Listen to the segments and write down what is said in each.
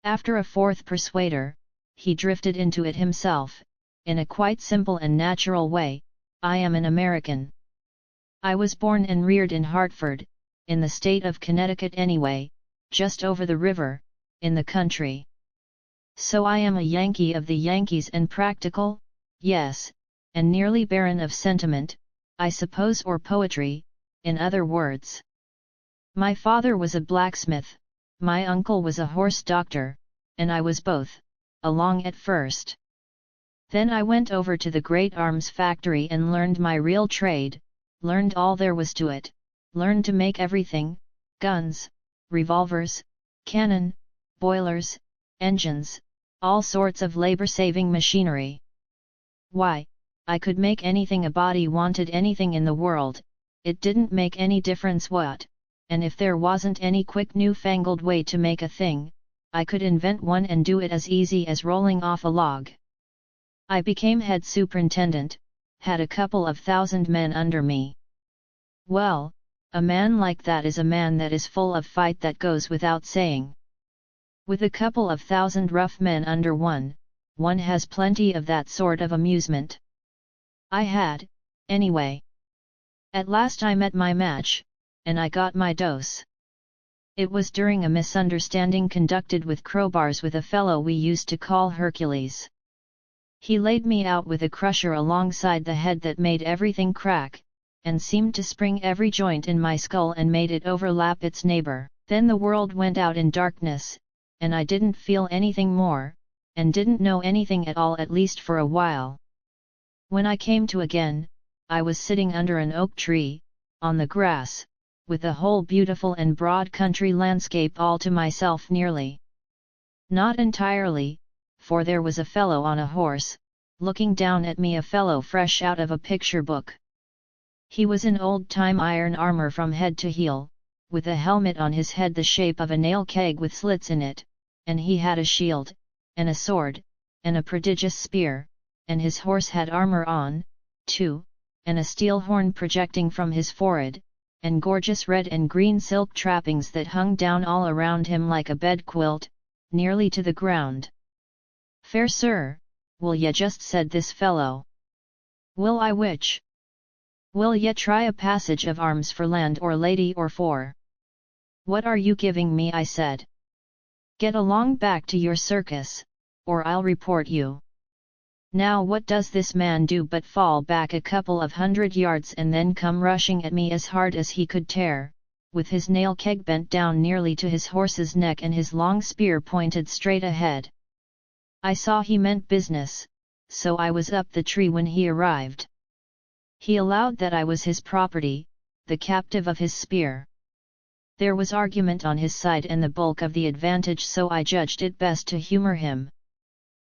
After a fourth persuader, he drifted into it himself, in a quite simple and natural way. I am an American. I was born and reared in Hartford, in the state of Connecticut anyway, just over the river, in the country. So I am a Yankee of the Yankees and practical, yes, and nearly barren of sentiment, I suppose, or poetry, in other words. My father was a blacksmith, my uncle was a horse doctor, and I was both, along at first. Then I went over to the great arms factory and learned my real trade, learned all there was to it, learned to make everything, guns, revolvers, cannon, boilers, engines, all sorts of labor-saving machinery. Why, I could make anything a body wanted, anything in the world, it didn't make any difference what, and if there wasn't any quick new-fangled way to make a thing, I could invent one and do it as easy as rolling off a log. I became head superintendent, had a couple of thousand men under me. Well, a man like that is a man that is full of fight, that goes without saying. With a couple of thousand rough men under one has plenty of that sort of amusement. I had, anyway. At last I met my match, and I got my dose. It was during a misunderstanding conducted with crowbars with a fellow we used to call Hercules. He laid me out with a crusher alongside the head that made everything crack, and seemed to spring every joint in my skull and made it overlap its neighbor. Then the world went out in darkness, and I didn't feel anything more, and didn't know anything at all, at least for a while. When I came to again, I was sitting under an oak tree, on the grass, with the whole beautiful and broad country landscape all to myself nearly. Not entirely, for there was a fellow on a horse, looking down at me, a fellow fresh out of a picture book. He was in old-time iron armor from head to heel, with a helmet on his head the shape of a nail keg with slits in it, and he had a shield, and a sword, and a prodigious spear, and his horse had armor on, too, and a steel horn projecting from his forehead, and gorgeous red and green silk trappings that hung down all around him like a bed quilt, nearly to the ground. "Fair sir, will ye just," said this fellow. "Will I which? Will ye try a passage of arms for land or lady or for?" "What are you giving me?" I said. "Get along back to your circus, or I'll report you." Now what does this man do but fall back a couple of 100 yards and then come rushing at me as hard as he could tear, with his nail keg bent down nearly to his horse's neck and his long spear pointed straight ahead. I saw he meant business, so I was up the tree when he arrived. He allowed that I was his property, the captive of his spear. There was argument on his side and the bulk of the advantage, so I judged it best to humor him.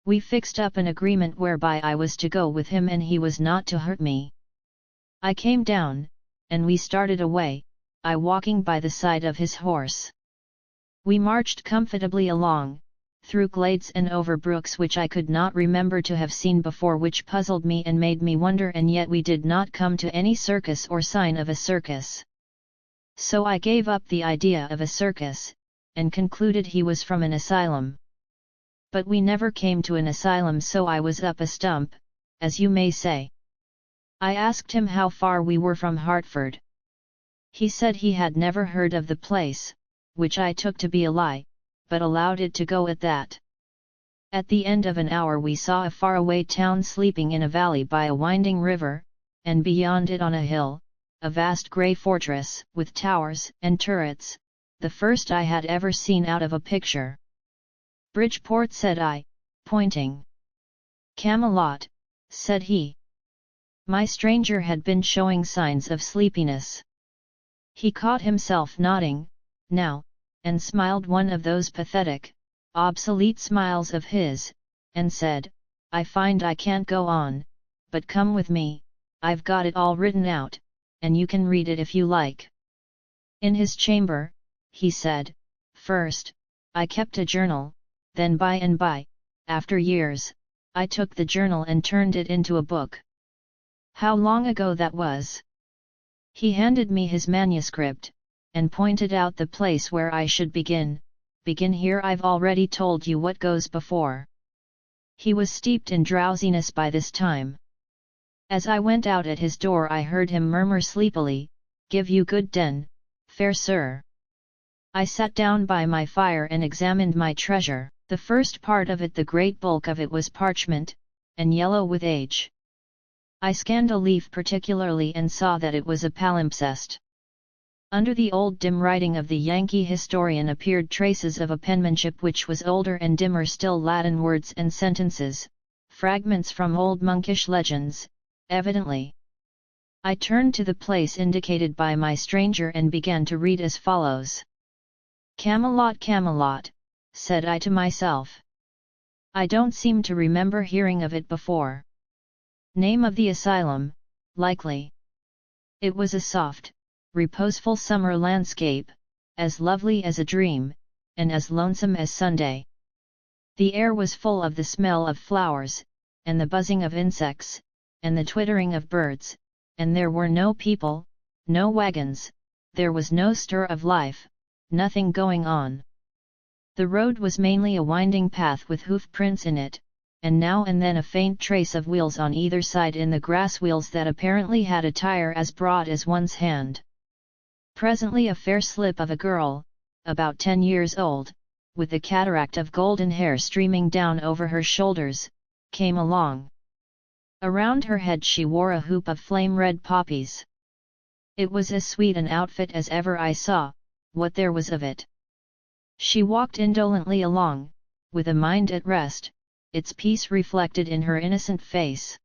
We fixed up an agreement whereby I was to go with him and he was not to hurt me. I came down, and we started away, I walking by the side of his horse. We marched comfortably along, through glades and over brooks which I could not remember to have seen before, which puzzled me and made me wonder, and yet we did not come to any circus or sign of a circus. So I gave up the idea of a circus, and concluded he was from an asylum. But we never came to an asylum, so I was up a stump, as you may say. I asked him how far we were from Hartford. He said he had never heard of the place, which I took to be a lie, but allowed it to go at that. At the end of an hour we saw a faraway town sleeping in a valley by a winding river, and beyond it on a hill, a vast grey fortress with towers and turrets, the first I had ever seen out of a picture. "Bridgeport," said I, pointing. "Camelot," said he. My stranger had been showing signs of sleepiness. He caught himself nodding, now, and smiled one of those pathetic, obsolete smiles of his, and said, "I find I can't go on, but come with me, I've got it all written out, and you can read it if you like." In his chamber, he said, "First, I kept a journal, then by and by, after years, I took the journal and turned it into a book." How long ago that was! He handed me his manuscript, and pointed out the place where I should begin, begin here. I've already told you what goes before. He was steeped in drowsiness by this time. As I went out at his door I heard him murmur sleepily, "Give you good den, fair sir." I sat down by my fire and examined my treasure. The first part of it, the great bulk of it, was parchment, and yellow with age. I scanned a leaf particularly and saw that it was a palimpsest. Under the old dim writing of the Yankee historian appeared traces of a penmanship which was older and dimmer still, Latin words and sentences, fragments from old monkish legends, evidently. I turned to the place indicated by my stranger and began to read as follows. "Camelot, Camelot," said I to myself. "I don't seem to remember hearing of it before. Name of the asylum, likely." It was a soft, reposeful summer landscape, as lovely as a dream, and as lonesome as Sunday. The air was full of the smell of flowers, and the buzzing of insects, and the twittering of birds, and there were no people, no wagons, there was no stir of life, nothing going on. The road was mainly a winding path with hoof prints in it, and now and then a faint trace of wheels on either side in the grass, wheels that apparently had a tire as broad as one's hand. Presently a fair slip of a girl, about 10 years old, with a cataract of golden hair streaming down over her shoulders, came along. Around her head she wore a hoop of flame-red poppies. It was as sweet an outfit as ever I saw, what there was of it. She walked indolently along, with a mind at rest, its peace reflected in her innocent face.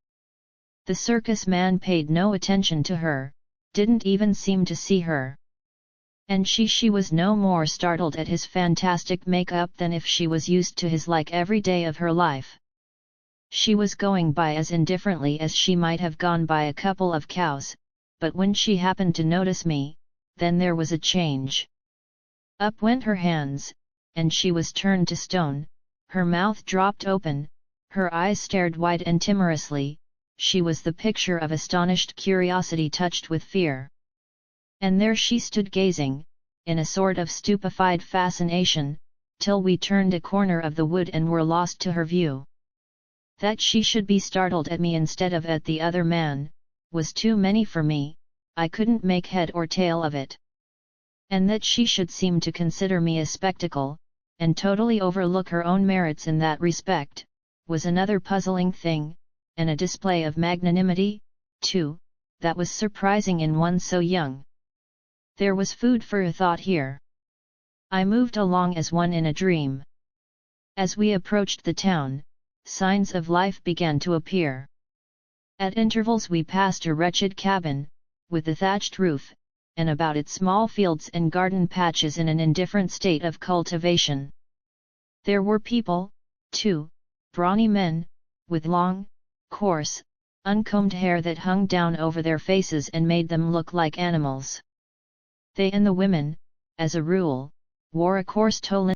The circus man paid no attention to her, didn't even seem to see her. And she was no more startled at his fantastic make-up than if she was used to his like every day of her life. She was going by as indifferently as she might have gone by a couple of cows, but when she happened to notice me, then there was a change. Up went her hands, and she was turned to stone, her mouth dropped open, her eyes stared wide and timorously. She was the picture of astonished curiosity touched with fear. And there she stood gazing, in a sort of stupefied fascination, till we turned a corner of the wood and were lost to her view. That she should be startled at me instead of at the other man, was too many for me. I couldn't make head or tail of it. And that she should seem to consider me a spectacle, and totally overlook her own merits in that respect, was another puzzling thing, and a display of magnanimity, too, that was surprising in one so young. There was food for a thought here. I moved along as one in a dream. As we approached the town, signs of life began to appear. At intervals we passed a wretched cabin, with a thatched roof, and about it small fields and garden patches in an indifferent state of cultivation. There were people, too, brawny men, with long, coarse, uncombed hair that hung down over their faces and made them look like animals. They and the women, as a rule, wore a coarse tow